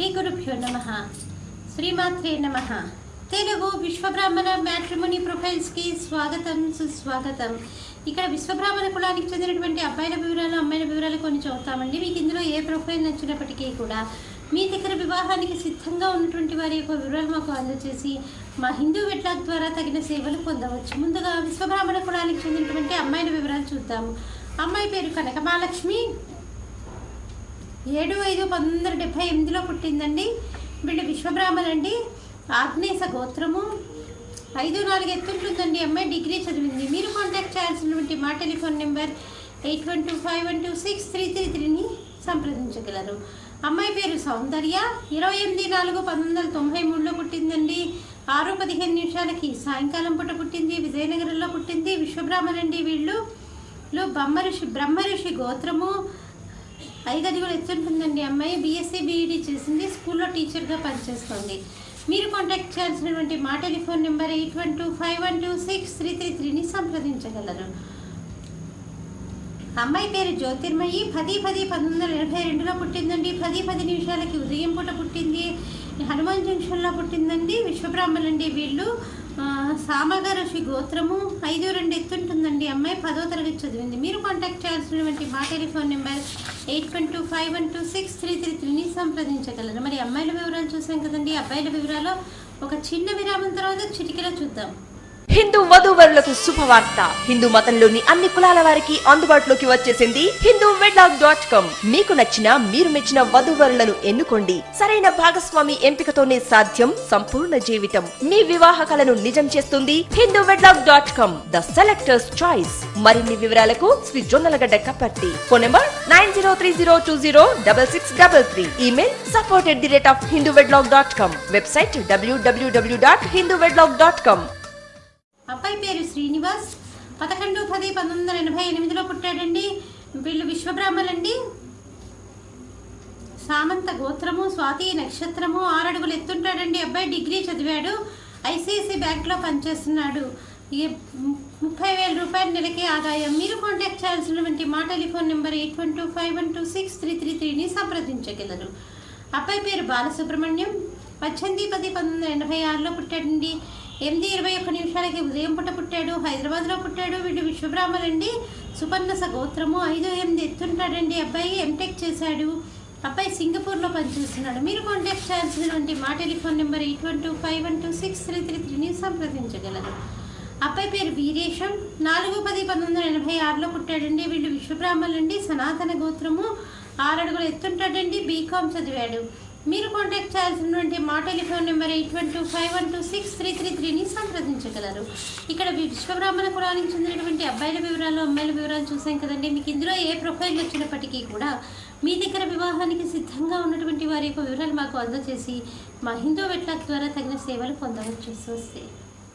శ్రీ గురుభ్యో నమః. శ్రీమాత్రే నమః. తెలుగు విశ్వబ్రాహ్మణ మ్యాట్రిమోనీ ప్రొఫైల్స్కి స్వాగతం, సుస్వాగతం. ఇక్కడ విశ్వబ్రాహ్మణ కులానికి చెందినటువంటి అబ్బాయిల వివరాలు, అమ్మాయిల వివరాలు కొన్ని చదువుతామండి. మీకు ఇందులో ఏ ప్రొఫైల్ నచ్చినప్పటికీ కూడా మీ దగ్గర వివాహానికి సిద్ధంగా ఉన్నటువంటి వారి యొక్క వివరాలు మాకు అందజేసి మా హిందూ వెట్లాగ్ ద్వారా తగిన సేవలు పొందవచ్చు. ముందుగా విశ్వబ్రాహ్మణ కులానికి చెందినటువంటి అమ్మాయిల వివరాలు చూద్దాము. అమ్మాయి పేరు కనక మహాలక్ష్మి, 7/5/1978లో పుట్టిందండి. వీళ్ళు విశ్వబ్రాహ్మణండి. ఆగ్నేయ గోత్రము, 5'4" ఎత్తుంటుందండి. అమ్మాయి డిగ్రీ చదివింది. మీరు కాంటాక్ట్ చేయాల్సినటువంటి మా టెలిఫోన్ నెంబర్ 8125126333ని సంప్రదించగలరు. అమ్మాయి పేరు సౌందర్య, 28/4/1993లో పుట్టిందండి. 6:15 సాయంకాలం పూట పుట్టింది. విజయనగరంలో పుట్టింది. విశ్వబ్రాహ్మణండి. వీళ్ళు బ్రహ్మఋషి గోత్రము, 5 అడుగులు ఎత్తుంటుందండి. అమ్మాయి BSc BEd చేసింది. స్కూల్లో టీచర్గా పనిచేస్తుంది. మీరు కాంటాక్ట్ చేయాల్సినటువంటి మా టెలిఫోన్ నెంబర్ 8125126333ని సంప్రదించగలరు. అమ్మాయి పేరు జ్యోతిర్మయి, 10/10/1982లో పుట్టిందండి. 10:10 ఉదయం పూట పుట్టింది. హనుమాన్ జంక్షన్లో పుట్టిందండి. విశ్వబ్రాహ్మణులండి. వీళ్ళు సామగ ఋషి గోత్రము, 5'2" ఎత్తుంటుందండి. అమ్మాయి 10వ తరగతి చదివింది. మీరు కాంటాక్ట్ చేయాల్సినటువంటి మా టెలిఫోన్ నెంబర్ 8125126333ని సంప్రదించగలరు. మరి అమ్మాయిల వివరాలు చూసాం కదండి. అబ్బాయిల వివరాలు ఒక చిన్న విరామం తర్వాత చిటికెలో చూద్దాం. హిందూ వధూవరులకు శుభవార్త. హిందూ మతంలోని అన్ని కులాల వారికి అందుబాటులోకి వచ్చేసింది hinduwedlog.com. మీకు నచ్చిన, మీరు మెచ్చిన వధూవరులను ఎన్నుకోండి. సరైన భాగస్వామి ఎంపికతోనే సాధ్యం సంపూర్ణ జీవితం. మీ వివాహ కలను నిజం చేస్తుంది hinduwedlog.com, ద సెలెక్టర్స్ చాయిస్. మరిన్ని వివరాలకు Shri Jonnalagadda Kaparthi. Phone number 9030206633. Email support@hinduwedlog.com. Website www.hinduwedlog.com. అబ్బాయి పేరు శ్రీనివాస్, 11/10/1988లో పుట్టాడండి. వీళ్ళు విశ్వబ్రాహ్మణులండి. సామంత గోత్రము, స్వాతి నక్షత్రము, 6 అడుగులు ఎత్తుంటాడండి. అబ్బాయి డిగ్రీ చదివాడు. ICICI బ్యాంక్లో పనిచేస్తున్నాడు. 30,000 రూపాయల నెలకి ఆదాయం. మీరు కాంటాక్ట్ చేయాల్సినటువంటి మా టెలిఫోన్ నెంబర్ 8125126333ని సంప్రదించగలరు. అబ్బాయి పేరు బాలసుబ్రహ్మణ్యం, 18/10/1986లో పుట్టాడండి. 8:21 ఉదయం పూట పుట్టాడు. హైదరాబాద్లో పుట్టాడు. వీడు విశ్వబ్రాహ్మణులండి. సుపర్ణస గోత్రము, 5'8" ఎత్తుంటాడండి. అబ్బాయి MTech చేశాడు. అబ్బాయి సింగపూర్లో పనిచేస్తున్నాడు. మీరు కాంటాక్ట్ చేయాల్సినటువంటి మా టెలిఫోన్ నెంబర్ 8125126333ని సంప్రదించగలరు. అబ్బాయి పేరు వీరేశం, 4/10/1986లో పుట్టాడండి. వీళ్ళు విశ్వబ్రాహ్మణులండి. సనాతన గోత్రము, 6 అడుగులు ఎత్తుంటాడండి. BCom చదివాడు. మీరు కాంటాక్ట్ చేయాల్సినటువంటి మా టెలిఫోన్ నెంబర్ 8125126333ని సంప్రదించగలరు. ఇక్కడ విశ్వబ్రాహ్మణ కులానికి చెందినటువంటి అబ్బాయిల వివరాలు, అమ్మాయిల వివరాలు చూసాం కదండి. మీకు ఇందులో ఏ ప్రొఫైల్ వచ్చినప్పటికీ కూడా మీ దగ్గర వివాహానికి సిద్ధంగా ఉన్నటువంటి వారి యొక్క వివరాలు మాకు అందజేసి మా హిందూ వెట్లాగ్ ద్వారా తగిన సేవలు పొందవచ్చు.